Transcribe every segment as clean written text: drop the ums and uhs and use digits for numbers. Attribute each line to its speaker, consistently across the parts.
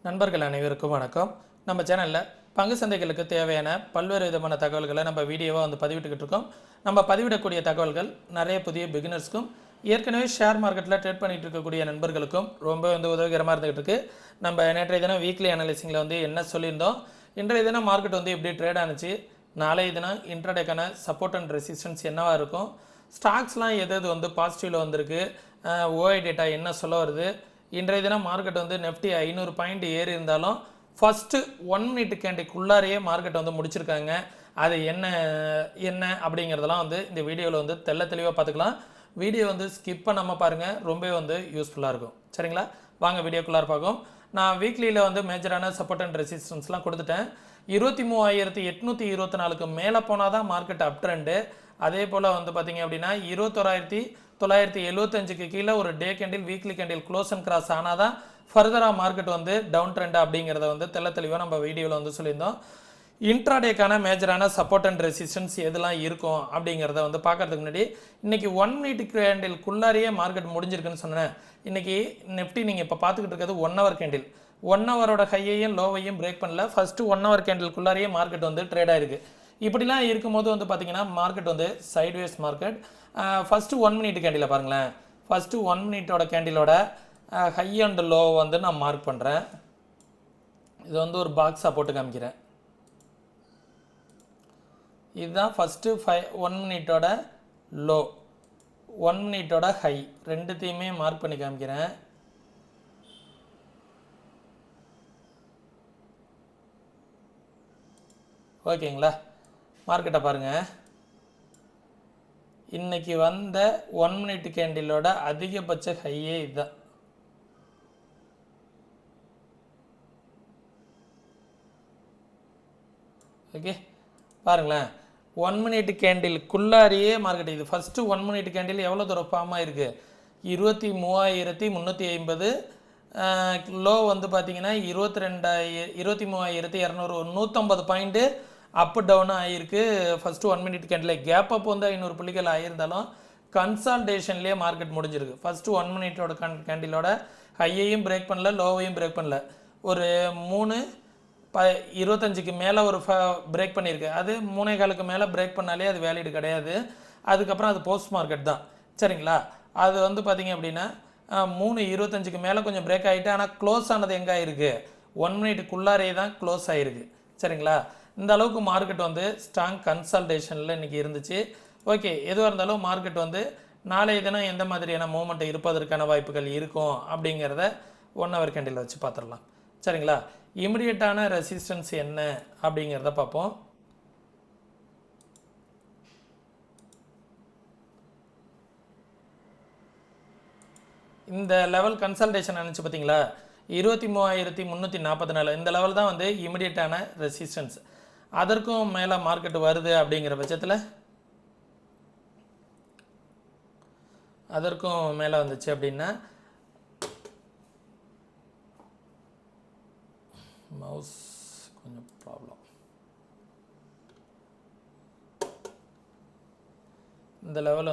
Speaker 1: நண்பர்கள் அனைவருக்கும் வணக்கம். நம்ம சேனலில் பங்கு சந்தைகளுக்கு தேவையான பல்வேறு விதமான தகவல்களை நம்ம வீடியோவாக பதிவிட்டுக்கிட்டு இருக்கோம். நம்ம பதிவிடக்கூடிய தகவல்கள் நிறைய புதிய பிகினர்ஸ்க்கும் ஏற்கனவே ஷேர் மார்க்கெட்டில் ட்ரேட் பண்ணிகிட்டு இருக்கக்கூடிய நண்பர்களுக்கும் ரொம்ப உதவிகரமாக இருந்துகிட்டு இருக்கு. நம்ம நேற்றைய தினம் வீக்லி அனலைசிங்கில் என்ன சொல்லியிருந்தோம், இன்றைய தினம் மார்க்கெட் எப்படி ட்ரேட் ஆனிச்சு, நாளைய தினம் இன்ட்ராடேக்கான சப்போர்ட் அண்ட் ரெசிஸ்டன்ஸ் என்னவாக இருக்கும், ஸ்டாக்ஸ்லாம் எது பாசிட்டிவில் வந்திருக்கு, ஓஐ டேட்டா என்ன சொல்ல வருது, இன்றைய தினம் மார்க்கெட் நெஃப்டி 500 பாயிண்ட் ஏறி இருந்தாலும் ஃபஸ்ட்டு 1 மினிட் கேண்டிக்குள்ளாரையே மார்க்கெட் முடிச்சிருக்காங்க. அது என்ன அப்படிங்கிறதெல்லாம் இந்த வீடியோவில் தெளிவாக பார்த்துக்கலாம். வீடியோ ஸ்கிப் பண்ணாமல் பாருங்கள், ரொம்ப யூஸ்ஃபுல்லாக இருக்கும். சரிங்களா, வாங்க வீடியோக்குள்ளார பார்க்கும். நான் வீக்லியில் மேஜரான சப்போர்ட் அண்ட் ரெசிஸ்டன்ஸ்லாம் கொடுத்துட்டேன். 23,824க்கு மேலே போனால் தான் மார்க்கெட் அப் ட்ரெண்டு. அதே போல் பார்த்தீங்க அப்படின்னா 21,975க்கு கீழே ஒரு டே candle weekly candle close and cross ஆனால் தான் ஃபர்தராக மார்க்கெட் டவுன் ட்ரெண்ட் அப்படிங்கிறத தெளிவாக நம்ம வீடியோவில் சொல்லியிருந்தோம். இன்ட்ராடேக்கான மேஜரான சப்போர்ட் அண்ட் ரெசிஸ்டன்ஸ் எதெல்லாம் இருக்கும் அப்படிங்கிறத பார்க்கறதுக்கு முன்னாடி இன்றைக்கி 1 மினிட் கேண்டில்குள்ளாரியே மார்க்கெட் முடிஞ்சிருக்குன்னு சொன்னேன். இன்றைக்கி நெஃப்டி நீங்கள் இப்போ பார்த்துக்கிட்டு இருக்கிறது 1 ஹவர் கேண்டில். 1 ஹவரோட ஹையையும் லோவையும் பிரேக் பண்ணல. ஃபஸ்ட்டு 1 ஹவர் கேண்டில்குள்ளாரியே மார்க்கெட் ட்ரேட் ஆகிருக்கு. இப்படிலாம் இருக்கும்போது பார்த்தீங்கன்னா market sideways market. First 1 minute candle பாருங்களேன். ஃபஸ்ட்டு 1 மினிட்டோட கேண்டிலோட ஹை அண்ட் லோ நான் மார்க் பண்ணுறேன். இது ஒரு பாக்ஸாக போட்டு காமிக்கிறேன். இதுதான் ஃபஸ்ட்டு 1 மினிட்டோட லோ, 1 மினிட்டோட ஹை, ரெண்டுத்தையுமே மார்க் பண்ணி காமிக்கிறேன். ஓகேங்களா, மார்க்கெட்டை பாருங்கள். இன்றைக்கி வந்த 1 மினிட் கேண்டிலோட அதிகபட்ச ஹையே இதுதான். ஓகே பாருங்களேன், 1 மினிட் கேண்டிலுக்குள்ளாரியே மார்க்கெட். இது ஃபஸ்ட்டு 1 மினிட் கேண்டில் எவ்வளோ தூரம் ஃபார்ம் ஆகிருக்கு, 23,350. லோ பார்த்தீங்கன்னா 23,200, 150 பாயிண்ட்டு அப்பு டவுனாக ஆகிருக்கு. First 1 minute candle gap up 500 புள்ளிகள் ஆகியிருந்தாலும் கன்சால்டேஷன்லேயே மார்க்கெட் முடிஞ்சிருக்கு. ஃபஸ்ட்டு 1 மினிட்டோட கேண்டிலோட ஹையையும் பிரேக் பண்ணல, லோவையும் பிரேக் பண்ணல. ஒரு 3:25க்கு மேலே ஒரு பிரேக் பண்ணியிருக்கு. அது 3:15க்கு மேலே பிரேக் பண்ணாலே அது வேலிடு கிடையாது. அதுக்கப்புறம் அது போஸ்ட் மார்க்கெட் தான். சரிங்களா, அது பார்த்தீங்க அப்படின்னா 3:25க்கு மேலே கொஞ்சம் பிரேக் ஆகிட்டு, ஆனால் க்ளோஸ் ஆனது எங்கே ஆகிருக்கு, 1 மினிட்டுக்குள்ளாரே தான் க்ளோஸ் ஆகிருக்கு. சரிங்களா, இந்த அளவுக்கு மார்க்கெட் ஸ்ட்ராங் கன்சல்டேஷனில் இன்றைக்கி இருந்துச்சு. ஓகே, எதுவாக இருந்தாலும் மார்க்கெட் நாளைய தினம் எந்த மாதிரியான மூமெண்ட் இருப்பதற்கான வாய்ப்புகள் இருக்கும் அப்படிங்கிறத 1 ஹவர் கேண்டில் வச்சு பார்த்துடலாம். சரிங்களா, இமிடியட்டான ரெசிஸ்டன்ஸ் என்ன அப்படிங்கிறத பார்ப்போம். இந்த லெவல் கன்சல்டேஷன் நினச்சி பார்த்தீங்களா, 23,344 இந்த லெவல் தான் இமிடியட்டான ரெசிஸ்டன்ஸ். அதற்கும் மேலே மார்க்கெட் வருது அப்படிங்கிற பட்சத்தில், அதற்கும் மேலே வந்துச்சு அப்படின்னா மவுஸ் கொஞ்சம் ப்ராப்ளம். இந்த லெவல்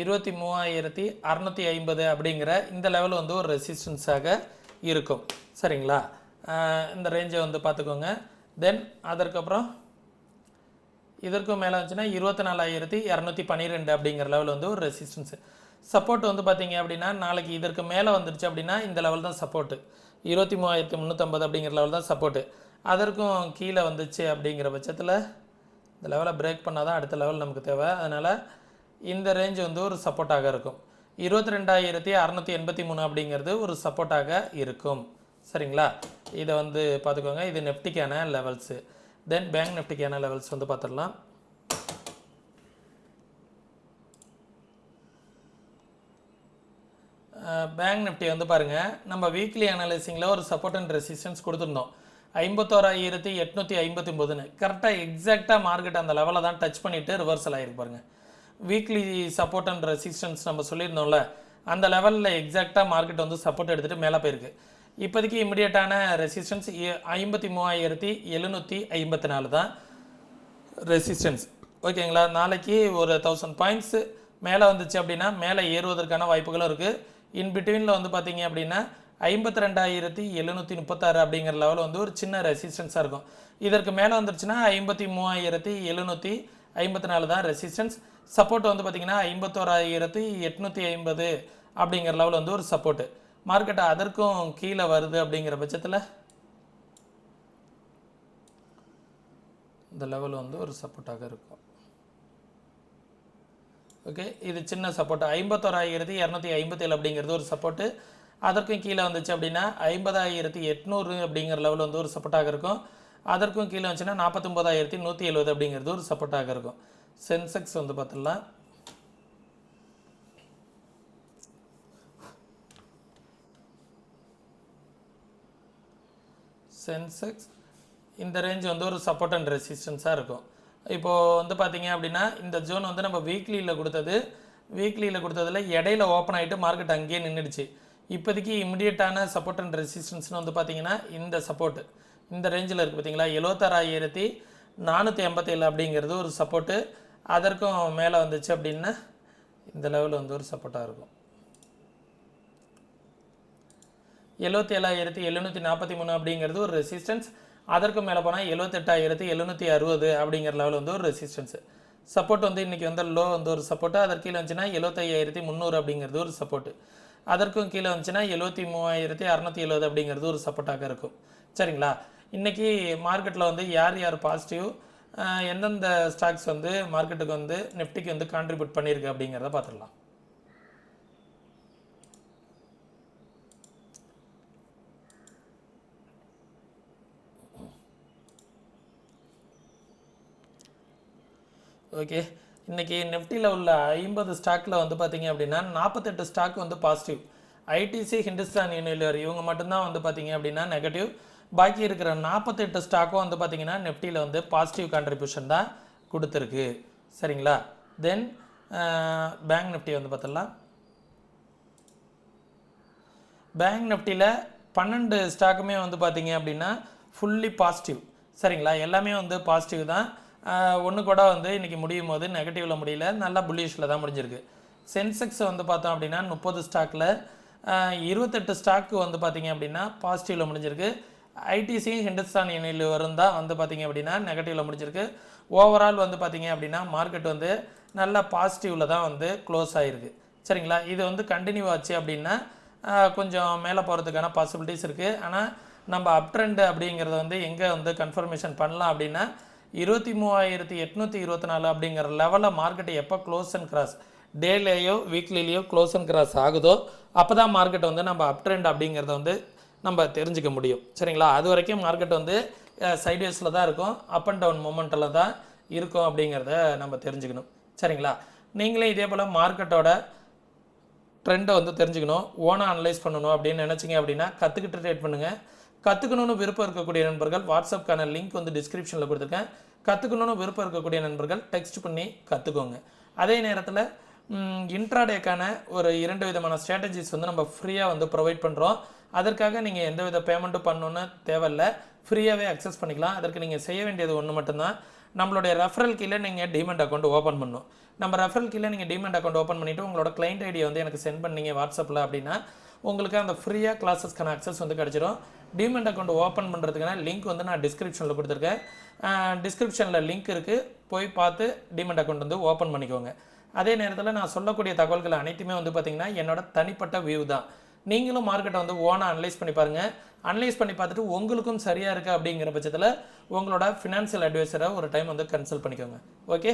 Speaker 1: 23,650 அப்படிங்கிற இந்த லெவல் ஒரு ரெசிஸ்டன்ஸாக இருக்கும். சரிங்களா, இந்த ரேஞ்சை பார்த்துக்கோங்க. தென் அதற்கப்புறம் இதற்கும் மேலே வந்துச்சுன்னா 24,212 அப்படிங்கிற லெவல் ஒரு ரெசிஸ்டன்ஸு. சப்போர்ட் பார்த்தீங்க அப்படின்னா நாளைக்கு இதற்கு மேலே வந்துருச்சு அப்படின்னா இந்த லெவல் தான் சப்போர்ட்டு. 23,350 அப்படிங்கிற லெவல் தான் சப்போர்ட்டு. அதற்கும் கீழே வந்துச்சு அப்படிங்கிற பட்சத்தில் இந்த லெவலை பிரேக் பண்ணால் தான் அடுத்த லெவல் நமக்கு தேவை. அதனால் இந்த ரேஞ்ச் ஒரு சப்போர்ட்டாக இருக்கும். 22,683 அப்படிங்கிறது ஒரு சப்போர்ட்டாக இருக்கும். சரிங்களா, இதை பார்த்துக்கோங்க. இது நெஃப்டிக்கான லெவல்ஸு. தென் பேங்க் நிஃப்டிக்கான லெவல்ஸ் பார்த்துடலாம். பேங்க் நிஃப்டி பாருங்கள், நம்ம வீக்லி அனலைசிங்கில் ஒரு சப்போர்ட் அண்ட் ரெசிஸ்டன்ஸ் கொடுத்துருந்தோம். 51,859 கரெக்டாக எக்ஸாக்டாக மார்க்கெட் அந்த லெவலில் தான் டச் பண்ணிவிட்டு ரிவர்சல் ஆகிருக்கு பாருங்கள். வீக்லி சப்போர்ட் அண்ட் ரெசிஸ்டன்ஸ் நம்ம சொல்லியிருந்தோம்ல, அந்த லெவலில் எக்ஸாக்டாக மார்க்கெட் சப்போர்ட் எடுத்துகிட்டு மேலே போயிருக்கு. இப்போதைக்கு இமிடியட்டான ரெசிஸ்டன்ஸ் 53,754 தான் ரெசிஸ்டன்ஸ். ஓகேங்களா, நாளைக்கு ஒரு 1000 பாயிண்ட்ஸு மேலே வந்துச்சு அப்படின்னா மேலே ஏறுவதற்கான வாய்ப்புகளும் இருக்குது. இன் பிட்வீனில் பார்த்தீங்க அப்படின்னா 52,736 அப்படிங்கிற லெவல் வந்து ஒரு சின்ன ரெசிஸ்டன்ஸாக இருக்கும். இதற்கு மேலே வந்துருச்சுன்னா 53,754 தான் ரெசிஸ்டன்ஸ். சப்போர்ட் வந்து பார்த்திங்கன்னா 51,850 அப்படிங்கிற லெவல் வந்து ஒரு சப்போர்ட்டு. மார்க்கெட் அதற்கும் கீழே வருது அப்படிங்கிற பட்சத்தில் இந்த லெவல் வந்து ஒரு சப்போர்ட்டாக இருக்கும். ஓகே, இது சின்ன சப்போர்ட் 51,257 அப்படிங்கிறது ஒரு சப்போர்ட்டு. அதற்கும் கீழே வந்துச்சு அப்படின்னா 50,800 அப்படிங்கிற லெவல் வந்து ஒரு சப்போர்ட்டாக இருக்கும். அதற்கும் கீழே வந்துச்சுன்னா 49,170 அப்படிங்கிறது ஒரு சப்போர்ட்டாக இருக்கும். சென்செக்ஸ் வந்து பார்த்துடலாம். சென்செக்ஸ் இந்த ரேஞ்ச் வந்து ஒரு சப்போர்ட் அண்ட் ரெசிஸ்டன்ஸாக இருக்கும். இப்போது வந்து பார்த்திங்க அப்படின்னா இந்த ஜோன் வந்து நம்ம வீக்லியில் கொடுத்ததில் இடையில ஓப்பன் ஆகிட்டு மார்க்கெட் அங்கேயே நின்றுடுச்சு. இப்போதைக்கு இமிடியேட்டான சப்போர்ட் அண்ட் ரெசிஸ்டன்ஸ்னு வந்து பார்த்திங்கன்னா இந்த சப்போர்ட்டு இந்த ரேஞ்சில் இருக்குது பார்த்திங்களா, 76,487 அப்படிங்கிறது ஒரு சப்போர்ட்டு. அதற்கும் மேலே வந்துச்சு அப்படின்னா இந்த லெவல் வந்து ஒரு சப்போர்ட்டாக இருக்கும். 77,743 அப்படிங்கிறது ஒரு ரெசிஸ்டன்ஸ். அதற்கு மேலே போனால் 78,760 அப்படிங்கிற லெவல் வந்து ஒரு ரெசிஸ்டன்ஸு. சப்போர்ட் வந்து இன்றைக்கி வந்து லோ வந்து ஒரு சப்போர்ட்டு. அதற்கு கீழே வந்துச்சுன்னா 75,300 அப்படிங்கிறது ஒரு சப்போர்ட்டு. அதற்கும் கீழே வந்துச்சுன்னா 73,670 அப்படிங்கிறது ஒரு சப்போர்ட்டாக இருக்கும். சரிங்களா, இன்றைக்கி மார்க்கெட்டில் வந்து யார் யார் பாசிட்டிவ், எந்தெந்த ஸ்டாக்ஸ் வந்து மார்க்கெட்டுக்கு வந்து நிஃப்டிக்கு வந்து கான்ட்ரிபியூட் பண்ணியிருக்கு அப்படிங்கிறத பார்த்துடலாம். ஓகே, இன்றைக்கி நிஃப்டியில் உள்ள 50 ஸ்டாக்கில் வந்து பார்த்திங்க அப்படின்னா 48 ஸ்டாக் வந்து பாசிட்டிவ். ஐடிசி, ஹிந்துஸ்தான் யூனிலிவர் இவங்க மட்டும்தான் வந்து பார்த்திங்க அப்படின்னா நெகட்டிவ். பாக்கி இருக்கிற 48 ஸ்டாக்கும் வந்து பார்த்திங்கன்னா நிஃப்டியில் வந்து பாசிட்டிவ் கான்ட்ரிபியூஷன் தான் கொடுத்துருக்கு. சரிங்களா, தென் பேங்க் நிஃப்டி வந்து பார்த்துடலாம். பேங்க் நிஃப்டியில் 12 ஸ்டாக்குமே வந்து பார்த்திங்க அப்படின்னா ஃபுல்லி பாசிட்டிவ். சரிங்களா, எல்லாமே வந்து பாசிட்டிவ் தான். ஒன்று கூட வந்து இன்றைக்கி முடியும் போது நெகட்டிவில் முடியல, நல்லா புல்லிஷில் தான் முடிஞ்சிருக்கு. சென்செக்ஸ் வந்து பார்த்தோம் அப்படின்னா 30 ஸ்டாக்கில் 28 ஸ்டாக்கு வந்து பார்த்திங்க அப்படின்னா பாசிட்டிவில் முடிஞ்சிருக்கு. ஐடிசி, ஹிந்துஸ்தான் யூனிலிவரும் தான் வந்து பார்த்திங்க அப்படின்னா நெகட்டிவில் முடிஞ்சிருக்கு. ஓவரால் வந்து பார்த்திங்க அப்படின்னா மார்க்கெட் வந்து நல்லா பாசிட்டிவில் தான் வந்து க்ளோஸ் ஆகிருக்கு. சரிங்களா, இது வந்து கண்டினியூ ஆச்சு அப்படின்னா கொஞ்சம் மேலே போகிறதுக்கான பாசிபிலிட்டிஸ் இருக்குது. ஆனால் நம்ம அப் ட்ரெண்ட் அப்படிங்கிறத வந்து எங்கே வந்து கன்ஃபர்மேஷன் பண்ணலாம் அப்படின்னா 23,824 அப்படிங்கிற லெவலில் மார்க்கெட்டை எப்போ க்ளோஸ் அண்ட் கிராஸ் டேலேயோ வீக்லிலேயோ க்ளோஸ் அண்ட் கிராஸ் ஆகுதோ அப்போ தான் மார்க்கெட் வந்து நம்ம அப் ட்ரெண்ட் அப்படிங்கிறத வந்து நம்ம தெரிஞ்சுக்க முடியும். சரிங்களா, அது வரைக்கும் மார்க்கெட் வந்து சைட்வேஸில் தான் இருக்கும், அப் அண்ட் டவுன் மூமெண்ட்டில் தான் இருக்கும் அப்படிங்கிறத நம்ம தெரிஞ்சுக்கணும். சரிங்களா, நீங்களே இதே போல் மார்க்கெட்டோட ட்ரெண்டை வந்து தெரிஞ்சுக்கணும், ஓனாக அனலைஸ் பண்ணணும் அப்படின்னு நினச்சிங்க அப்படின்னா கற்றுக்கிட்டு ட்ரேட் பண்ணுங்கள். கற்றுக்கணுன்னு விருப்பம் இருக்கக்கூடிய நண்பர்கள் வாட்ஸ்அப்கான லிங்க் வந்து டிஸ்கிரிப்ஷனில் கொடுத்துருக்கேன். கற்றுக்கணுன்னு விருப்பம் இருக்கக்கூடிய நண்பர்கள் டெக்ஸ்ட் பண்ணி கற்றுக்கோங்க. அதே நேரத்தில் இன்ட்ராடேக்கான ஒரு 2 விதமான ஸ்ட்ராட்டஜிஸ் வந்து நம்ம ஃப்ரீயாக வந்து ப்ரொவைட் பண்ணுறோம். அதற்காக நீங்கள் எந்த வித பேமெண்ட்டும் பண்ணணுன்னு தேவையில்லை, ஃப்ரீயாகவே அக்சஸ் பண்ணிக்கலாம். அதற்கு நீங்கள் செய்ய வேண்டியது ஒன்று மட்டும்தான், நம்மளுடைய ரெஃபரல் கீழே நீங்கள் டிமெண்ட் அக்கௌண்ட் ஓப்பன் பண்ணணும். நம்ம ரெஃபரல் கீழே நீங்கள் டிமெண்ட் அக்கௌண்ட் ஓப்பன் பண்ணிவிட்டு உங்களோட கிளைண்ட் ஐடியை வந்து எனக்கு சென்ட் பண்ணிங்க வாட்ஸ்அப்பில் அப்படின்னா உங்களுக்கு அந்த ஃப்ரீயாக கிளாஸஸ்க்கான அக்சஸ் வந்து கிடச்சிரும். டிமெண்ட் அக்கௌண்ட் ஓப்பன் பண்ணுறதுக்கான லிங்க் வந்து நான் டிஸ்கிரிப்ஷனில் கொடுத்துருக்கேன். டிஸ்கிரிப்ஷனில் லிங்க் இருக்குது, போய் பார்த்து டிமெண்ட் அக்கௌண்ட் வந்து ஓப்பன் பண்ணிக்கோங்க. அதே நேரத்தில் நான் சொல்லக்கூடிய தகவல்கள் அனைத்துமே வந்து பார்த்திங்கன்னா என்னோட தனிப்பட்ட வியூ தான். நீங்களும் மார்க்கெட்டை வந்து ஓனாக அனலைஸ் பண்ணி பாருங்கள். அனலைஸ் பண்ணி பார்த்துட்டு உங்களுக்கும் சரியாக இருக்குது அப்படிங்கிற பட்சத்தில் உங்களோட ஃபினான்ஷியல் அட்வைசரை ஒரு டைம் வந்து கன்சல்ட் பண்ணிக்கோங்க. ஓகே,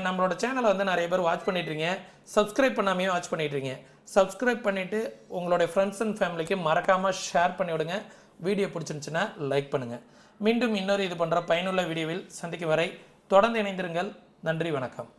Speaker 1: நம்மளோட சேனலை வந்து நிறைய பேர் வாட்ச் பண்ணிட்டுருங்க, சப்ஸ்கிரைப் பண்ணாமையே வாட்ச் பண்ணிட்டுருங்க. சப்ஸ்கிரைப் பண்ணிவிட்டு உங்களுடைய ஃப்ரெண்ட்ஸ் அண்ட் ஃபேமிலிக்கு மறக்காமல் ஷேர் பண்ணி விடுங்க. வீடியோ பிடிச்சிருந்துச்சுன்னா லைக் பண்ணுங்கள். மீண்டும் இன்னொரு இது பண்ணுற பயனுள்ள வீடியோவில் சந்திக்கும் வரை தொடர்ந்து இணைந்திருங்கள். நன்றி, வணக்கம்.